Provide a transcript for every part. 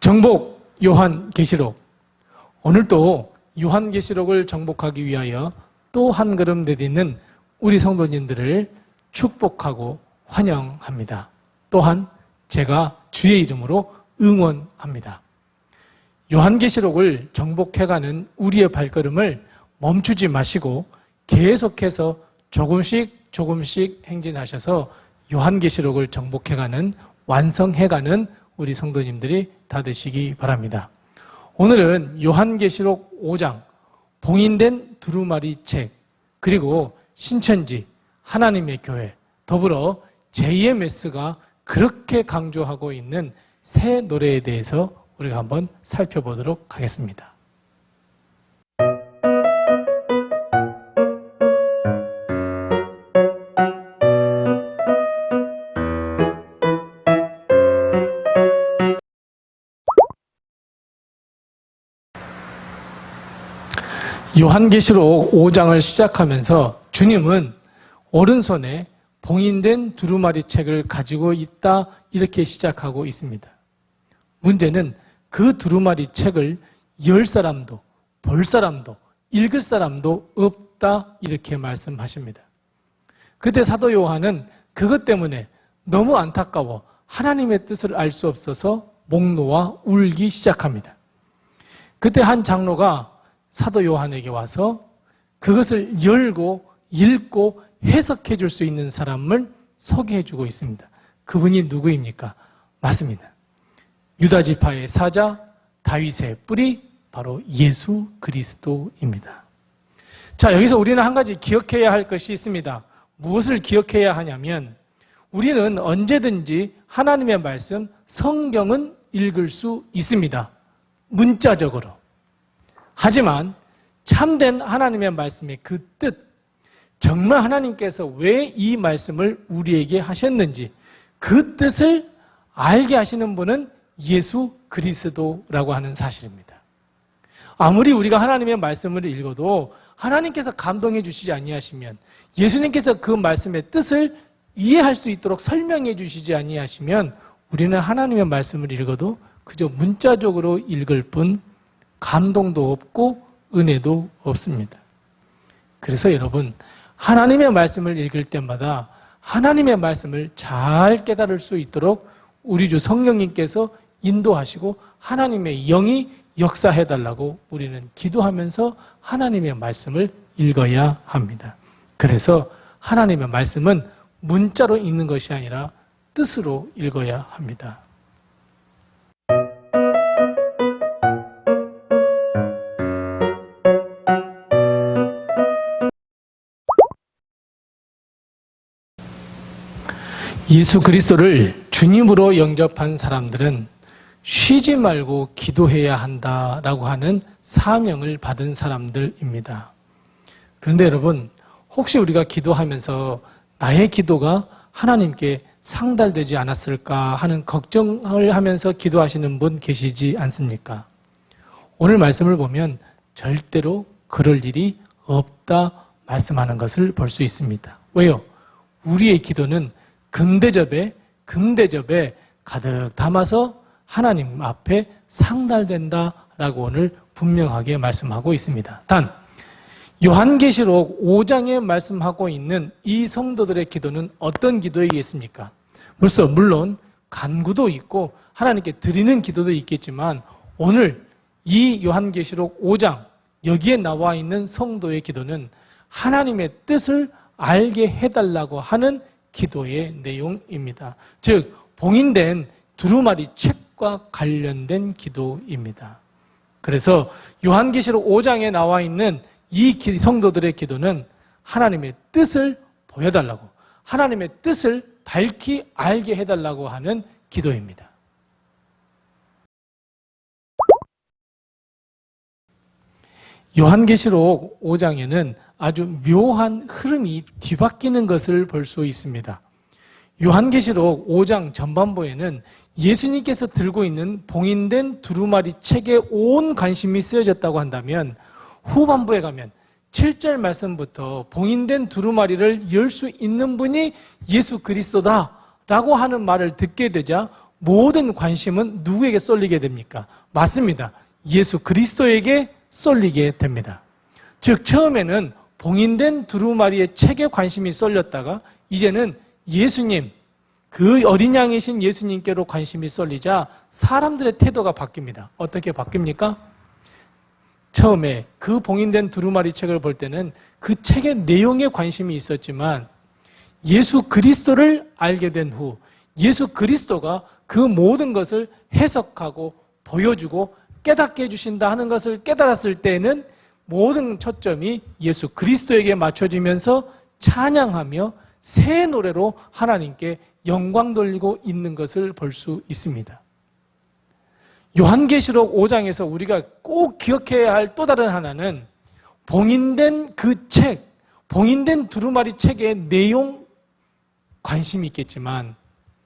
정복 요한계시록. 오늘도 요한계시록을 정복하기 위하여 또 한 걸음 내딛는 우리 성도님들을 축복하고 환영합니다. 또한 제가 주의 이름으로 응원합니다. 요한계시록을 정복해가는 우리의 발걸음을 멈추지 마시고 계속해서 조금씩 행진하셔서 요한계시록을 정복해가는, 완성해가는 우리 성도님들이 다 되시기 바랍니다. 오늘은 요한계시록 5장, 봉인된 두루마리 책, 그리고 신천지, 하나님의 교회, 더불어 제2의 메스가 그렇게 강조하고 있는 새 노래에 대해서 우리가 한번 살펴보도록 하겠습니다. 요한계시록 5장을 시작하면서 주님은 오른손에 봉인된 두루마리 책을 가지고 있다, 이렇게 시작하고 있습니다. 문제는 그 두루마리 책을 열 사람도, 볼 사람도, 읽을 사람도 없다, 이렇게 말씀하십니다. 그때 사도 요한은 그것 때문에 너무 안타까워 하나님의 뜻을 알 수 없어서 목 놓아 울기 시작합니다. 그때 한 장로가 사도 요한에게 와서 그것을 열고 읽고 해석해 줄 수 있는 사람을 소개해 주고 있습니다. 그분이 누구입니까? 맞습니다. 유다 지파의 사자, 다윗의 뿌리, 바로 예수 그리스도입니다. 자, 여기서 우리는 한 가지 기억해야 할 것이 있습니다. 무엇을 기억해야 하냐면, 우리는 언제든지 하나님의 말씀, 성경은 읽을 수 있습니다. 문자적으로. 하지만 참된 하나님의 말씀의 그 뜻, 정말 하나님께서 왜 이 말씀을 우리에게 하셨는지 그 뜻을 알게 하시는 분은 예수 그리스도라고 하는 사실입니다. 아무리 우리가 하나님의 말씀을 읽어도 하나님께서 감동해 주시지 아니하시면, 예수님께서 그 말씀의 뜻을 이해할 수 있도록 설명해 주시지 아니하시면 우리는 하나님의 말씀을 읽어도 그저 문자적으로 읽을 뿐 감동도 없고 은혜도 없습니다. 그래서 여러분, 하나님의 말씀을 읽을 때마다 하나님의 말씀을 잘 깨달을 수 있도록 우리 주 성령님께서 인도하시고 하나님의 영이 역사해달라고 우리는 기도하면서 하나님의 말씀을 읽어야 합니다. 그래서 하나님의 말씀은 문자로 읽는 것이 아니라 뜻으로 읽어야 합니다. 예수 그리스도를 주님으로 영접한 사람들은 쉬지 말고 기도해야 한다라고 하는 사명을 받은 사람들입니다. 그런데 여러분, 혹시 우리가 기도하면서 나의 기도가 하나님께 상달되지 않았을까 하는 걱정을 하면서 기도하시는 분 계시지 않습니까? 오늘 말씀을 보면 절대로 그럴 일이 없다 말씀하는 것을 볼 수 있습니다. 왜요? 우리의 기도는 긍대접에 가득 담아서 하나님 앞에 상달된다라고 오늘 분명하게 말씀하고 있습니다. 단, 요한계시록 5장에 말씀하고 있는 이 성도들의 기도는 어떤 기도이겠습니까? 물론 간구도 있고 하나님께 드리는 기도도 있겠지만, 오늘 이 요한계시록 5장 여기에 나와 있는 성도의 기도는 하나님의 뜻을 알게 해달라고 하는 기도의 내용입니다. 즉, 봉인된 두루마리 책과 관련된 기도입니다. 그래서 요한계시록 5장에 나와 있는 이 성도들의 기도는 하나님의 뜻을 보여달라고, 하나님의 뜻을 밝히 알게 해달라고 하는 기도입니다. 요한계시록 5장에는 아주 묘한 흐름이 뒤바뀌는 것을 볼 수 있습니다. 요한계시록 5장 전반부에는 예수님께서 들고 있는 봉인된 두루마리 책에 온 관심이 쓰여졌다고 한다면, 후반부에 가면 7절 말씀부터 봉인된 두루마리를 열 수 있는 분이 예수 그리스도다라고 하는 말을 듣게 되자 모든 관심은 누구에게 쏠리게 됩니까? 맞습니다. 예수 그리스도에게 쏠리게 됩니다. 즉 처음에는 봉인된 두루마리의 책에 관심이 쏠렸다가 이제는 예수님, 그 어린 양이신 예수님께로 관심이 쏠리자 사람들의 태도가 바뀝니다. 어떻게 바뀝니까? 처음에 그 봉인된 두루마리 책을 볼 때는 그 책의 내용에 관심이 있었지만 예수 그리스도를 알게 된 후 예수 그리스도가 그 모든 것을 해석하고 보여주고 깨닫게 해주신다 하는 것을 깨달았을 때에는 모든 초점이 예수 그리스도에게 맞춰지면서 찬양하며 새 노래로 하나님께 영광 돌리고 있는 것을 볼 수 있습니다. 요한계시록 5장에서 우리가 꼭 기억해야 할 또 다른 하나는 봉인된 그 책, 봉인된 두루마리 책의 내용 관심이 있겠지만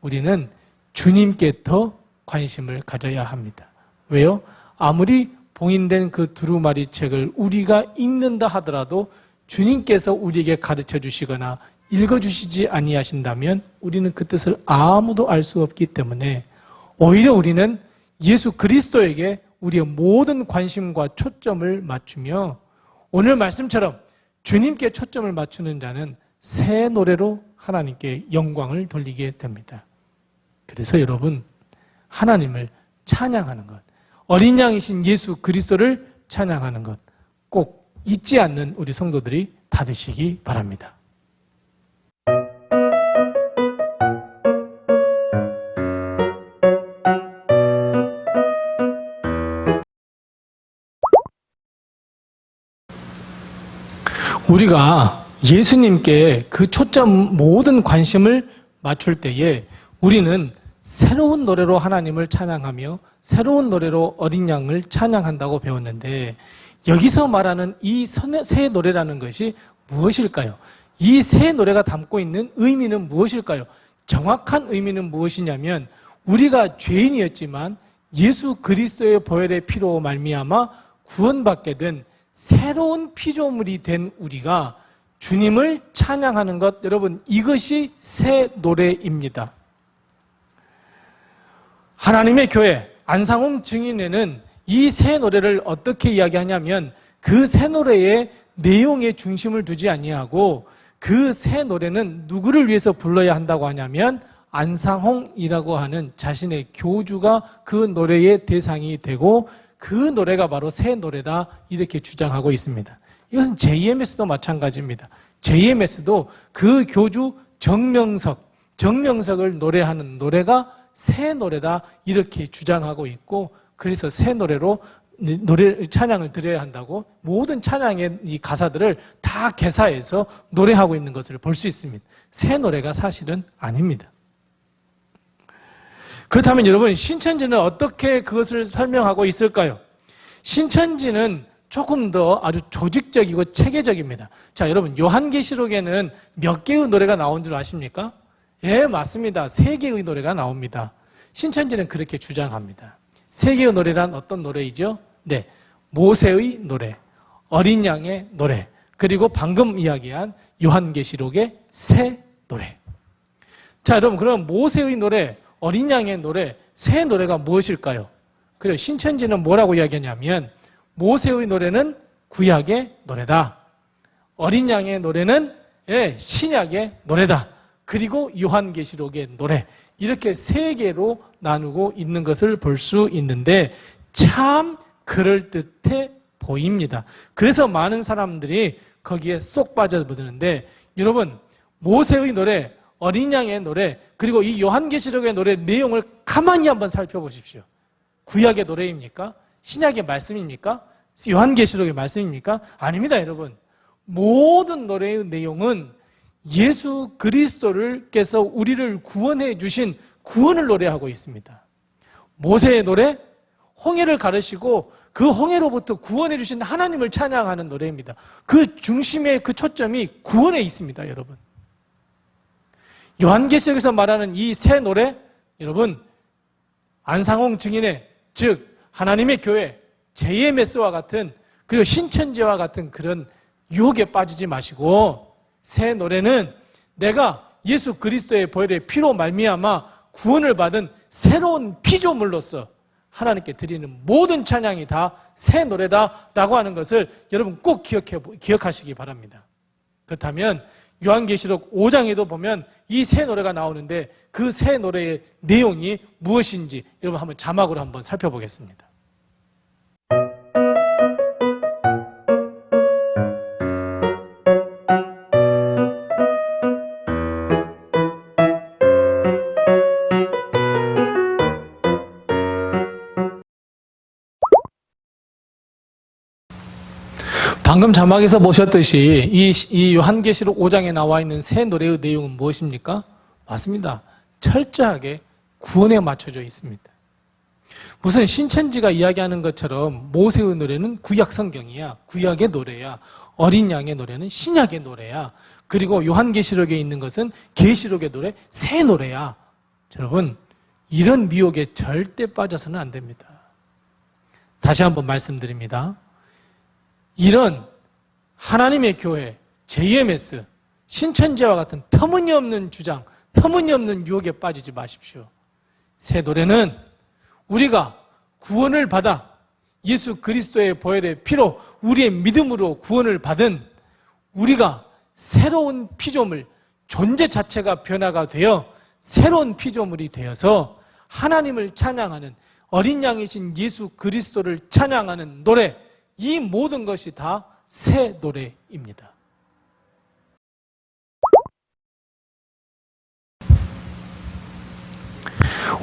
우리는 주님께 더 관심을 가져야 합니다. 왜요? 아무리 봉인된 그 두루마리 책을 우리가 읽는다 하더라도 주님께서 우리에게 가르쳐 주시거나 읽어주시지 아니하신다면 우리는 그 뜻을 아무도 알 수 없기 때문에 오히려 우리는 예수 그리스도에게 우리의 모든 관심과 초점을 맞추며 오늘 말씀처럼 주님께 초점을 맞추는 자는 새 노래로 하나님께 영광을 돌리게 됩니다. 그래서 여러분 하나님을 찬양하는 것, 어린 양이신 예수 그리스도를 찬양하는 것 꼭 잊지 않는 우리 성도들이 다 되시기 바랍니다. 우리가 예수님께 그 초점 모든 관심을 맞출 때에 우리는 새로운 노래로 하나님을 찬양하며 새로운 노래로 어린 양을 찬양한다고 배웠는데 여기서 말하는 이 새 노래라는 것이 무엇일까요? 이 새 노래가 담고 있는 의미는 무엇일까요? 정확한 의미는 무엇이냐면 우리가 죄인이었지만 예수 그리스도의 보혈의 피로 말미암아 구원받게 된 새로운 피조물이 된 우리가 주님을 찬양하는 것, 여러분 이것이 새 노래입니다. 하나님의 교회 안상홍 증인회는 이 새 노래를 어떻게 이야기하냐면 그 새 노래의 내용에 중심을 두지 아니하고 그 새 노래는 누구를 위해서 불러야 한다고 하냐면 안상홍이라고 하는 자신의 교주가 그 노래의 대상이 되고 그 노래가 바로 새 노래다 이렇게 주장하고 있습니다. 이것은 JMS도 마찬가지입니다. JMS도 그 교주 정명석을 노래하는 노래가 새 노래다 이렇게 주장하고 있고 그래서 새 노래로 찬양을 드려야 한다고 모든 찬양의 이 가사들을 다 개사해서 노래하고 있는 것을 볼 수 있습니다. 새 노래가 사실은 아닙니다. 그렇다면 여러분 신천지는 어떻게 그것을 설명하고 있을까요? 신천지는 조금 더 아주 조직적이고 체계적입니다. 자, 여러분 요한계시록에는 몇 개의 노래가 나온 줄 아십니까? 예, 맞습니다. 3개의 노래가 나옵니다. 신천지는 그렇게 주장합니다. 3개의 노래란 어떤 노래이죠? 네, 모세의 노래, 어린 양의 노래, 그리고 방금 이야기한 요한계시록의 새 노래. 자, 여러분 그럼 모세의 노래, 어린 양의 노래, 새 노래가 무엇일까요? 그래요. 신천지는 뭐라고 이야기하냐면 모세의 노래는 구약의 노래다. 어린 양의 노래는 신약의 노래다. 그리고 요한계시록의 노래. 이렇게 3개로 나누고 있는 것을 볼 수 있는데 참 그럴듯해 보입니다. 그래서 많은 사람들이 거기에 쏙 빠져드는데 여러분 모세의 노래, 어린 양의 노래, 그리고 이 요한계시록의 노래 내용을 가만히 한번 살펴보십시오. 구약의 노래입니까? 신약의 말씀입니까? 요한계시록의 말씀입니까? 아닙니다, 여러분. 모든 노래의 내용은 예수 그리스도께서 우리를 구원해 주신 구원을 노래하고 있습니다. 모세의 노래, 홍해를 가르시고 그 홍해로부터 구원해 주신 하나님을 찬양하는 노래입니다. 그 중심의 그 초점이 구원에 있습니다, 여러분. 요한계시록에서 말하는 이 새 노래, 여러분 안상홍 증인의 즉 하나님의 교회 JMS와 같은 그리고 신천지와 같은 그런 유혹에 빠지지 마시고 새 노래는 내가 예수 그리스도의 보혈의 피로 말미암아 구원을 받은 새로운 피조물로서 하나님께 드리는 모든 찬양이 다 새 노래다라고 하는 것을 여러분 꼭 기억하시기 바랍니다. 그렇다면 요한계시록 5장에도 보면 이 새 노래가 나오는데 그 새 노래의 내용이 무엇인지 여러분 한번 자막으로 한번 살펴보겠습니다. 방금 자막에서 보셨듯이 이 요한계시록 5장에 나와 있는 새 노래의 내용은 무엇입니까? 맞습니다. 철저하게 구원에 맞춰져 있습니다. 무슨 신천지가 이야기하는 것처럼 모세의 노래는 구약 성경이야, 구약의 노래야, 어린 양의 노래는 신약의 노래야, 그리고 요한계시록에 있는 것은 계시록의 노래, 새 노래야. 여러분, 이런 미혹에 절대 빠져서는 안 됩니다. 다시 한번 말씀드립니다. 이런 하나님의 교회, JMS, 신천지와 같은 터무니없는 주장, 터무니없는 유혹에 빠지지 마십시오. 새 노래는 우리가 구원을 받아 예수 그리스도의 보혈의 피로 우리의 믿음으로 구원을 받은 우리가 새로운 피조물, 존재 자체가 변화가 되어 새로운 피조물이 되어서 하나님을 찬양하는 어린 양이신 예수 그리스도를 찬양하는 노래, 이 모든 것이 다 새 노래입니다.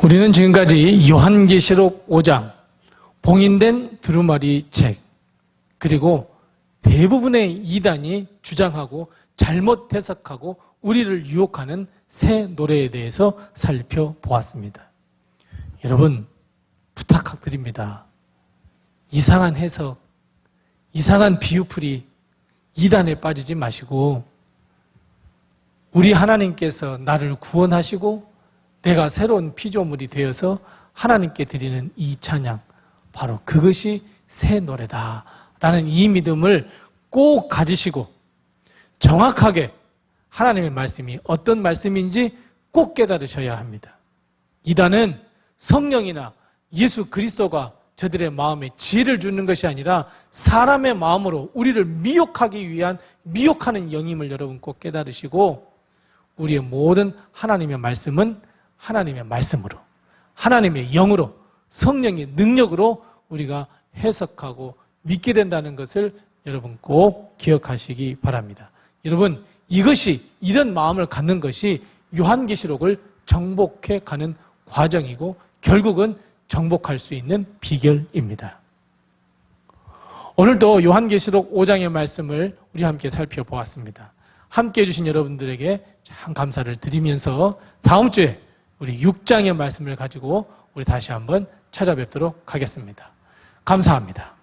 우리는 지금까지 요한계시록 5장, 봉인된 두루마리 책, 그리고 대부분의 이단이 주장하고 잘못 해석하고 우리를 유혹하는 새 노래에 대해서 살펴보았습니다. 여러분, 부탁드립니다. 이상한 해석, 이상한 비유풀이 이단에 빠지지 마시고 우리 하나님께서 나를 구원하시고 내가 새로운 피조물이 되어서 하나님께 드리는 이 찬양, 바로 그것이 새 노래다라는 이 믿음을 꼭 가지시고 정확하게 하나님의 말씀이 어떤 말씀인지 꼭 깨달으셔야 합니다. 이단은 성령이나 예수 그리스도가 저들의 마음에 지혜를 주는 것이 아니라 사람의 마음으로 우리를 미혹하기 위한 미혹하는 영임을 여러분 꼭 깨달으시고 우리의 모든 하나님의 말씀은 하나님의 말씀으로, 하나님의 영으로, 성령의 능력으로 우리가 해석하고 믿게 된다는 것을 여러분 꼭 기억하시기 바랍니다. 여러분, 이런 마음을 갖는 것이 요한계시록을 정복해 가는 과정이고 결국은 정복할 수 있는 비결입니다. 오늘도 요한계시록 5장의 말씀을 우리 함께 살펴보았습니다. 함께 해주신 여러분들에게 참 감사를 드리면서 다음 주에 우리 6장의 말씀을 가지고 우리 다시 한번 찾아뵙도록 하겠습니다. 감사합니다.